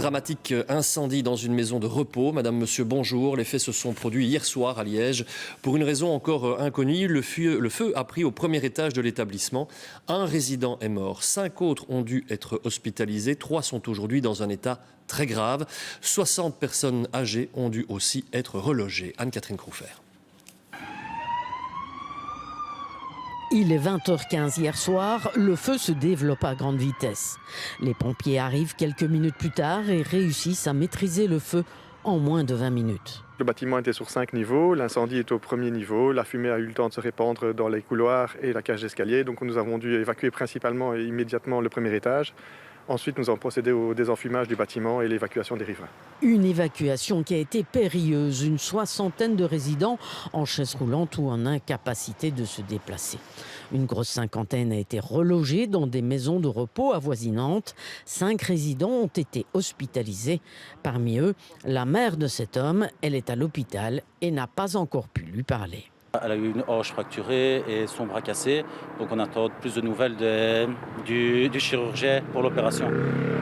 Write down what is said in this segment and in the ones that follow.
Dramatique incendie dans une maison de repos. Madame, monsieur, bonjour. Les faits se sont produits hier soir à Liège. Pour une raison encore inconnue, le feu a pris au premier étage de l'établissement. Un résident est mort. 5 autres ont dû être hospitalisés. 3 sont aujourd'hui dans un état très grave. 60 personnes âgées ont dû aussi être relogées. Anne-Catherine Croufert. Il est 20h15 hier soir, le feu se développe à grande vitesse. Les pompiers arrivent quelques minutes plus tard et réussissent à maîtriser le feu en moins de 20 minutes. Le bâtiment était sur 5 niveaux, l'incendie est au premier niveau, la fumée a eu le temps de se répandre dans les couloirs et la cage d'escalier, donc nous avons dû évacuer principalement et immédiatement le premier étage. Ensuite, nous avons procédé au désenfumage du bâtiment et l'évacuation des riverains. Une évacuation qui a été périlleuse. Une soixantaine de résidents en chaise roulante ou en incapacité de se déplacer. Une grosse cinquantaine a été relogée dans des maisons de repos avoisinantes. 5 résidents ont été hospitalisés. Parmi eux, la mère de cet homme, elle est à l'hôpital et n'a pas encore pu lui parler. Elle a eu une hanche fracturée et son bras cassé. Donc on attend plus de nouvelles du chirurgien pour l'opération.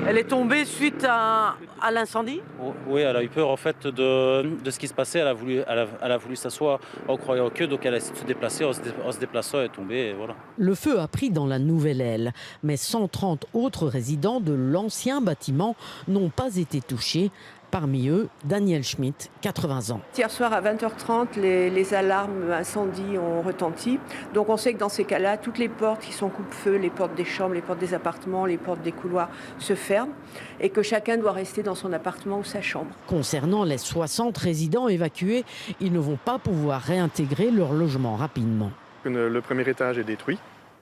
Elle est tombée suite à l'incendie ? Oui, elle a eu peur en fait de ce qui se passait. Elle a voulu s'asseoir en croyant que, donc elle a essayé de se déplacer. En se déplaçant, elle est tombée et voilà. Le feu a pris dans la nouvelle aile, mais 130 autres résidents de l'ancien bâtiment n'ont pas été touchés. Parmi eux, Daniel Schmitt, 80 ans. Hier soir à 20h30, les alarmes incendie ont retenti. Donc on sait que dans ces cas-là, toutes les portes qui sont coupe-feu, les portes des chambres, les portes des appartements, les portes des couloirs se ferment et que chacun doit rester dans son appartement ou sa chambre. Concernant les 60 résidents évacués, ils ne vont pas pouvoir réintégrer leur logement rapidement. Le premier étage est détruit.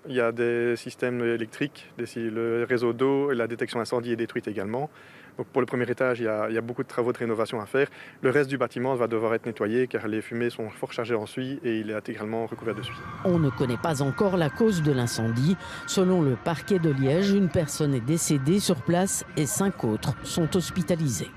Il y a des systèmes électriques, le réseau d'eau et la détection incendie est détruite également. Donc pour le premier étage, il y a beaucoup de travaux de rénovation à faire. Le reste du bâtiment va devoir être nettoyé car les fumées sont fort chargées en suie et il est intégralement recouvert de suie. On ne connaît pas encore la cause de l'incendie. Selon le parquet de Liège, une personne est décédée sur place et 5 autres sont hospitalisés.